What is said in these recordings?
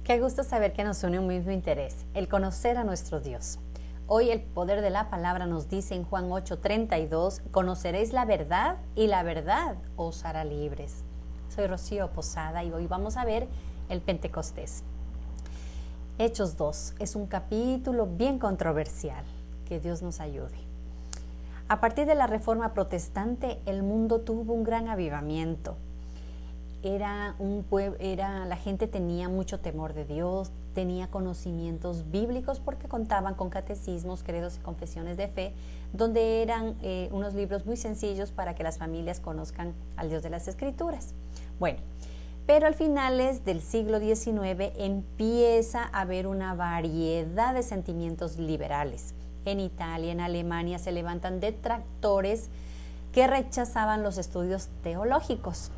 Qué gusto saber que nos une un mismo interés, el conocer a nuestro Dios. Hoy el poder de la palabra nos dice en Juan 8:32, conoceréis la verdad y la verdad os hará libres. Soy Rocío Posada y hoy vamos a ver el Pentecostés. Hechos 2 es un capítulo bien controversial. Que Dios nos ayude. A partir de la Reforma Protestante, el mundo tuvo un gran avivamiento. La gente tenía mucho temor de Dios, tenía conocimientos bíblicos porque contaban con catecismos, credos y confesiones de fe, donde eran unos libros muy sencillos para que las familias conozcan al Dios de las Escrituras. Bueno, pero al finales del siglo XIX empieza a haber una variedad de sentimientos liberales. En Italia, en Alemania se levantan detractores que rechazaban los estudios teológicos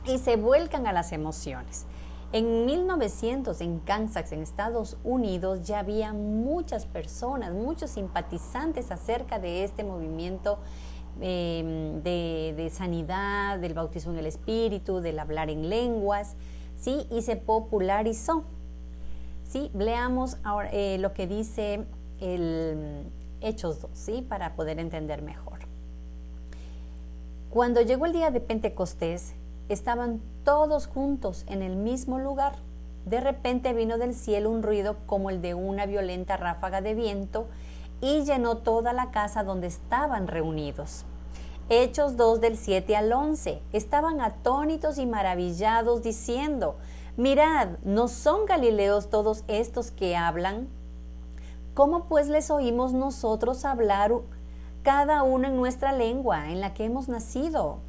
y se vuelcan a las emociones. En 1900, en Kansas, en Estados Unidos, ya había muchas personas, muchos simpatizantes acerca de este movimiento de sanidad, del bautismo en el Espíritu, del hablar en lenguas, ¿sí? Y se popularizó. ¿Sí? Leamos ahora lo que dice el Hechos 2, ¿sí? Para poder entender mejor. Cuando llegó el día de Pentecostés, estaban todos juntos en el mismo lugar. De repente vino del cielo un ruido como el de una violenta ráfaga de viento y llenó toda la casa donde estaban reunidos. Hechos 2 del 7 al 11. Estaban atónitos y maravillados diciendo: mirad, ¿no son galileos todos estos que hablan? ¿Cómo pues les oímos nosotros hablar cada uno en nuestra lengua en la que hemos nacido?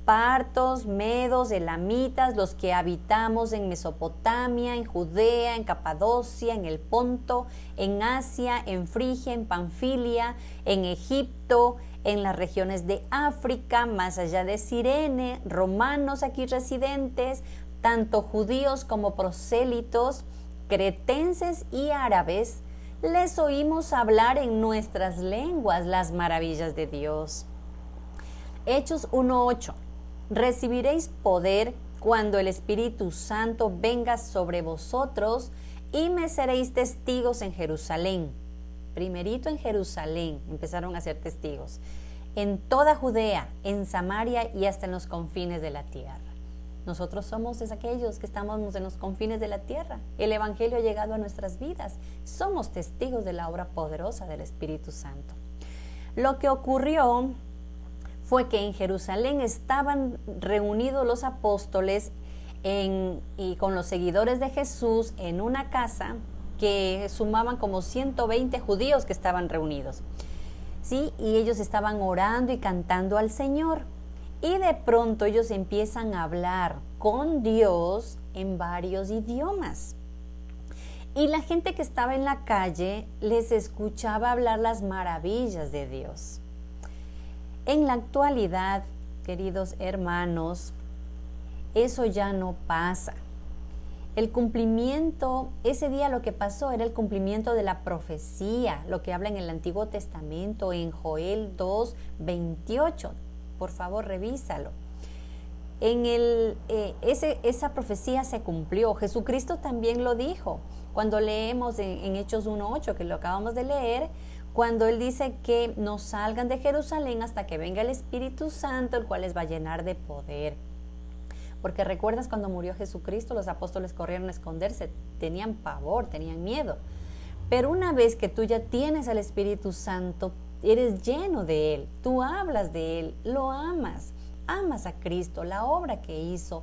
Partos, medos, elamitas, los que habitamos en Mesopotamia, en Judea, en Capadocia, en el Ponto, en Asia, en Frigia, en Panfilia, en Egipto, en las regiones de África, más allá de Cirene, romanos aquí residentes, tanto judíos como prosélitos, cretenses y árabes, les oímos hablar en nuestras lenguas las maravillas de Dios. Hechos 1:8. Recibiréis poder cuando el Espíritu Santo venga sobre vosotros y me seréis testigos en Jerusalén. Primerito en Jerusalén empezaron a ser testigos. En toda Judea, en Samaria y hasta en los confines de la tierra. Nosotros somos aquellos que estamos en los confines de la tierra. El Evangelio ha llegado a nuestras vidas. Somos testigos de la obra poderosa del Espíritu Santo. Lo que ocurrió fue que en Jerusalén estaban reunidos los apóstoles y con los seguidores de Jesús en una casa que sumaban como 120 judíos que estaban reunidos. ¿Sí? Y ellos estaban orando y cantando al Señor. Y de pronto ellos empiezan a hablar con Dios en varios idiomas. Y la gente que estaba en la calle les escuchaba hablar las maravillas de Dios. En la actualidad, queridos hermanos, eso ya no pasa. El cumplimiento, ese día lo que pasó era el cumplimiento de la profecía, lo que habla en el Antiguo Testamento, en Joel 2:28. Por favor, revísalo. Esa profecía se cumplió. Jesucristo también lo dijo. Cuando leemos en Hechos 1:8, que lo acabamos de leer, cuando Él dice que no salgan de Jerusalén hasta que venga el Espíritu Santo, el cual les va a llenar de poder. Porque recuerdas cuando murió Jesucristo, los apóstoles corrieron a esconderse, tenían pavor, tenían miedo. Pero una vez que tú ya tienes al Espíritu Santo, eres lleno de Él, tú hablas de Él, lo amas a Cristo, la obra que hizo,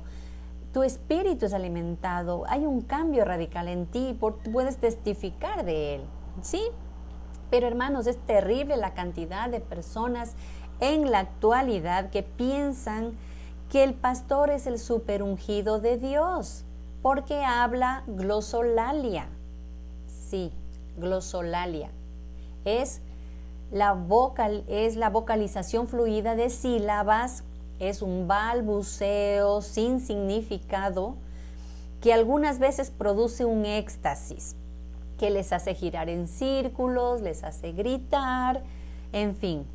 tu espíritu es alimentado, hay un cambio radical en ti, puedes testificar de Él, ¿sí? Pero hermanos, es terrible la cantidad de personas en la actualidad que piensan que el pastor es el superungido de Dios, porque habla glosolalia. Sí, glosolalia. Es la vocalización fluida de sílabas, es un balbuceo sin significado que algunas veces produce un éxtasis, que les hace girar en círculos, les hace gritar, en fin,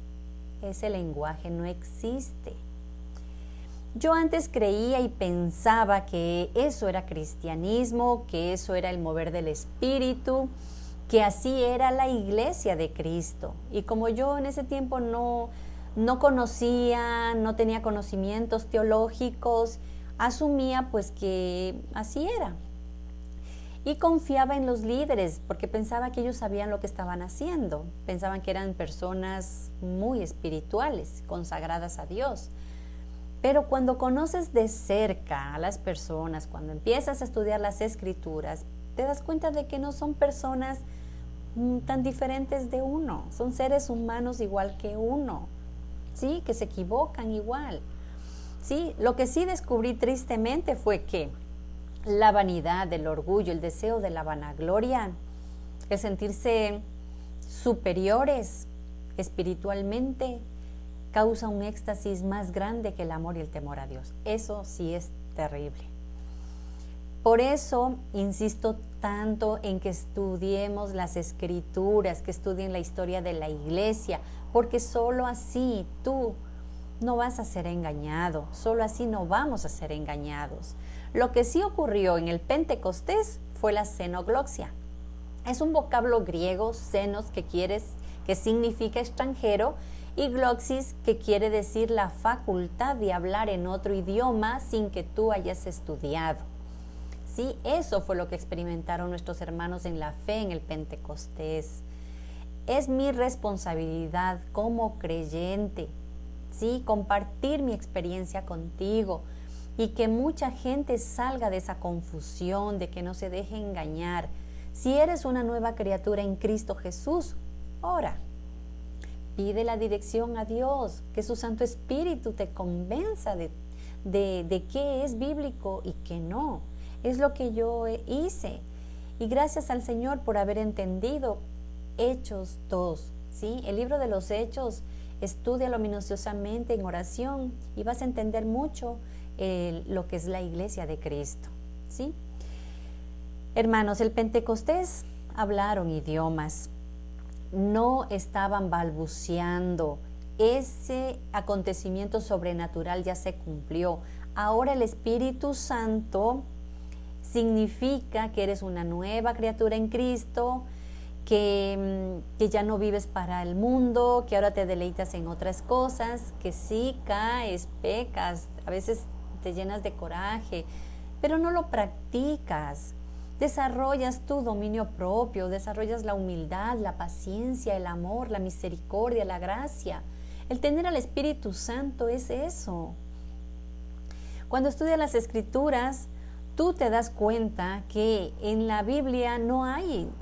ese lenguaje no existe. Yo antes creía y pensaba que eso era cristianismo, que eso era el mover del espíritu, que así era la iglesia de Cristo. Y como yo en ese tiempo no conocía, no tenía conocimientos teológicos, asumía pues que así era. Y confiaba en los líderes porque pensaba que ellos sabían lo que estaban haciendo. Pensaban que eran personas muy espirituales, consagradas a Dios. Pero cuando conoces de cerca a las personas, cuando empiezas a estudiar las escrituras, te das cuenta de que no son personas tan diferentes de uno. Son seres humanos igual que uno, ¿sí? Que se equivocan igual. ¿Sí? Lo que sí descubrí tristemente fue que la vanidad, el orgullo, el deseo de la vanagloria, el sentirse superiores espiritualmente, causa un éxtasis más grande que el amor y el temor a Dios. Eso sí es terrible. Por eso insisto tanto en que estudiemos las escrituras, que estudien la historia de la iglesia, porque solo así tú no vas a ser engañado, solo así no vamos a ser engañados. Lo que sí ocurrió en el Pentecostés fue la xenoglosia. Es un vocablo griego, xenos, que significa extranjero, y gloxis, que quiere decir la facultad de hablar en otro idioma sin que tú hayas estudiado. Sí, eso fue lo que experimentaron nuestros hermanos en la fe en el Pentecostés. Es mi responsabilidad como creyente, ¿sí?, compartir mi experiencia contigo y que mucha gente salga de esa confusión, de que no se deje engañar. Si eres una nueva criatura en Cristo Jesús, ora. Pide la dirección a Dios, que su Santo Espíritu te convenza de qué es bíblico y qué no. Es lo que yo hice. Y gracias al Señor por haber entendido Hechos 2, ¿sí? El libro de los Hechos, estúdialo minuciosamente en oración y vas a entender mucho lo que es la iglesia de Cristo, ¿sí? Hermanos, el Pentecostés hablaron idiomas, no estaban balbuceando. Ese acontecimiento sobrenatural ya se cumplió. Ahora el Espíritu Santo significa que eres una nueva criatura en Cristo, que ya no vives para el mundo, que ahora te deleitas en otras cosas, que sí caes, pecas, a veces te llenas de coraje, pero no lo practicas. Desarrollas tu dominio propio, desarrollas la humildad, la paciencia, el amor, la misericordia, la gracia. El tener al Espíritu Santo es eso. Cuando estudias las Escrituras, tú te das cuenta que en la Biblia no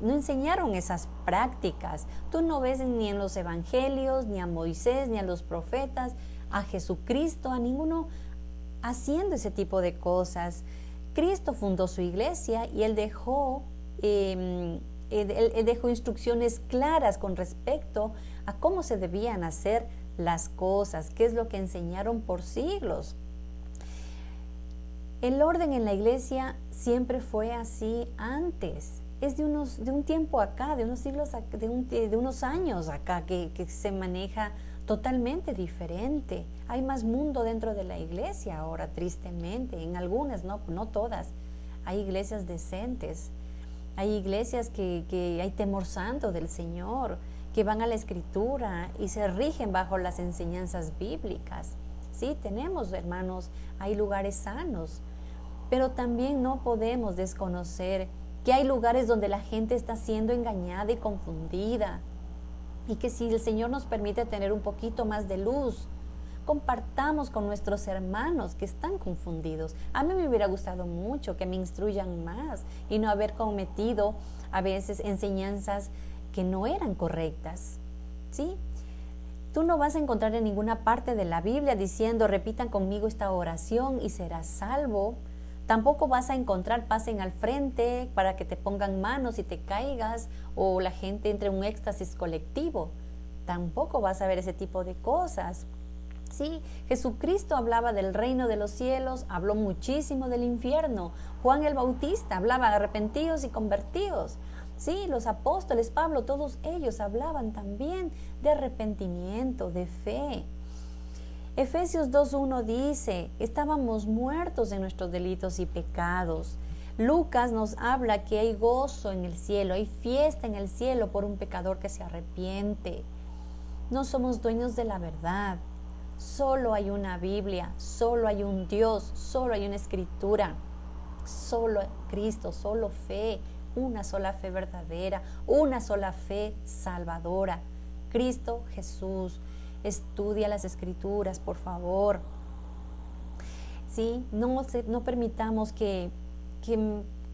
enseñaron esas prácticas. Tú no ves ni en los evangelios, ni a Moisés, ni a los profetas, a Jesucristo, a ninguno haciendo ese tipo de cosas. Cristo fundó su iglesia y Él dejó instrucciones claras con respecto a cómo se debían hacer las cosas, qué es lo que enseñaron por siglos. El orden en la iglesia siempre fue así antes. Es de un tiempo acá, de unos siglos, de unos años acá, que se maneja totalmente diferente. Hay más mundo dentro de la iglesia ahora, tristemente. En algunas, no todas. Hay iglesias decentes. Hay iglesias que hay temor santo del Señor, que van a la Escritura y se rigen bajo las enseñanzas bíblicas. Sí, tenemos, hermanos, hay lugares sanos, pero también no podemos desconocer que hay lugares donde la gente está siendo engañada y confundida, y que si el Señor nos permite tener un poquito más de luz, compartamos con nuestros hermanos que están confundidos. A mí me hubiera gustado mucho que me instruyan más y no haber cometido a veces enseñanzas que no eran correctas, ¿sí? Tú no vas a encontrar en ninguna parte de la Biblia diciendo repitan conmigo esta oración y serás salvo. Tampoco vas a encontrar pasen al frente para que te pongan manos y te caigas o la gente entre en un éxtasis colectivo. Tampoco vas a ver ese tipo de cosas. Sí, Jesucristo hablaba del reino de los cielos, habló muchísimo del infierno. Juan el Bautista hablaba de arrepentidos y convertidos. Sí, los apóstoles, Pablo, todos ellos hablaban también de arrepentimiento, de fe. Efesios 2:1 dice, estábamos muertos en nuestros delitos y pecados. Lucas nos habla que hay gozo en el cielo, hay fiesta en el cielo por un pecador que se arrepiente. No somos dueños de la verdad. Solo hay una Biblia, solo hay un Dios, solo hay una escritura, solo Cristo, solo fe, una sola fe verdadera, una sola fe salvadora. Cristo Jesús. Estudia las escrituras, por favor. ¿Sí? No permitamos que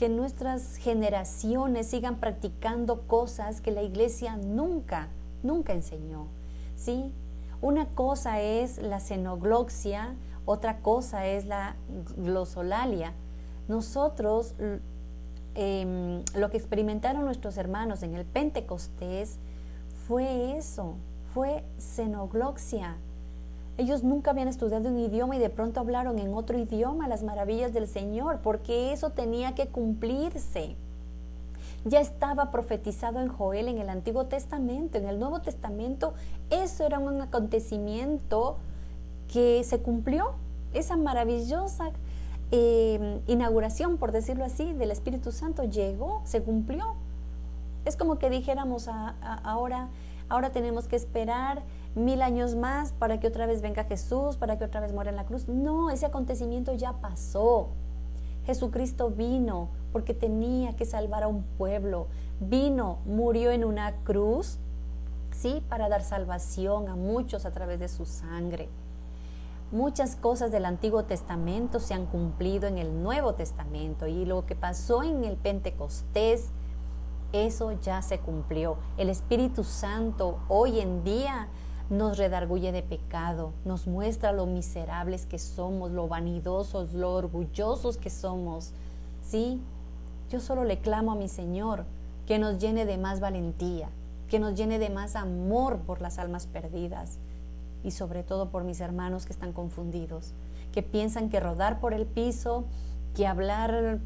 nuestras generaciones sigan practicando cosas que la iglesia nunca enseñó. ¿Sí? Una cosa es la xenoglosia, otra cosa es la glosolalia. Nosotros, lo que experimentaron nuestros hermanos en el Pentecostés fue eso, fue xenoglosia. Ellos nunca habían estudiado un idioma y de pronto hablaron en otro idioma las maravillas del Señor, porque eso tenía que cumplirse. Ya estaba profetizado en Joel en el Antiguo Testamento. En el Nuevo Testamento eso era un acontecimiento que se cumplió. Esa maravillosa inauguración, por decirlo así, del Espíritu Santo llegó, se cumplió. Es como que dijéramos ahora tenemos que esperar 1000 años más para que otra vez venga Jesús, para que otra vez muera en la cruz. No, ese acontecimiento ya pasó. Jesucristo vino porque tenía que salvar a un pueblo. Vino, murió en una cruz, ¿sí? Para dar salvación a muchos a través de su sangre. Muchas cosas del Antiguo Testamento se han cumplido en el Nuevo Testamento, y lo que pasó en el Pentecostés, eso ya se cumplió. El Espíritu Santo hoy en día nos redarguye de pecado, nos muestra lo miserables que somos, lo vanidosos, lo orgullosos que somos. ¿Sí? Yo solo le clamo a mi Señor que nos llene de más valentía, que nos llene de más amor por las almas perdidas, y sobre todo por mis hermanos que están confundidos, que piensan que rodar por el piso, que hablar,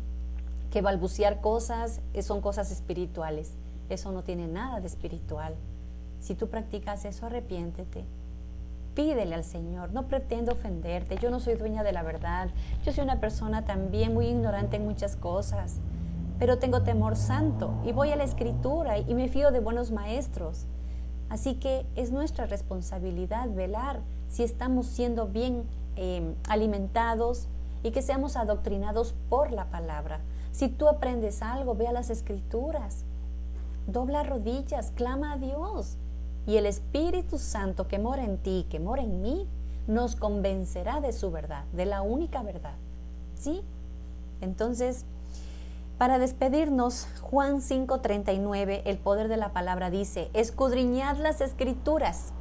que balbucear cosas son cosas espirituales. Eso no tiene nada de espiritual. Si tú practicas eso, arrepiéntete. Pídele al Señor. No pretendo ofenderte. Yo no soy dueña de la verdad. Yo soy una persona también muy ignorante en muchas cosas, pero tengo temor santo y voy a la Escritura y me fío de buenos maestros. Así que es nuestra responsabilidad velar si estamos siendo bien alimentados y que seamos adoctrinados por la palabra. Si tú aprendes algo, ve a las Escrituras, dobla rodillas, clama a Dios, y el Espíritu Santo que mora en ti, que mora en mí, nos convencerá de su verdad, de la única verdad. ¿Sí? Entonces, para despedirnos, Juan 5:39, el poder de la palabra dice: escudriñad las Escrituras,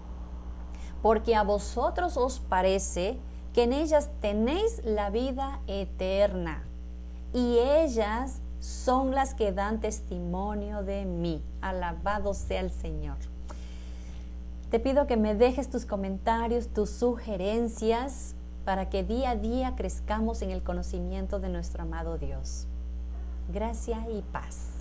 porque a vosotros os parece que en ellas tenéis la vida eterna, y ellas son las que dan testimonio de mí. Alabado sea el Señor. Te pido que me dejes tus comentarios, tus sugerencias, para que día a día crezcamos en el conocimiento de nuestro amado Dios. Gracia y paz.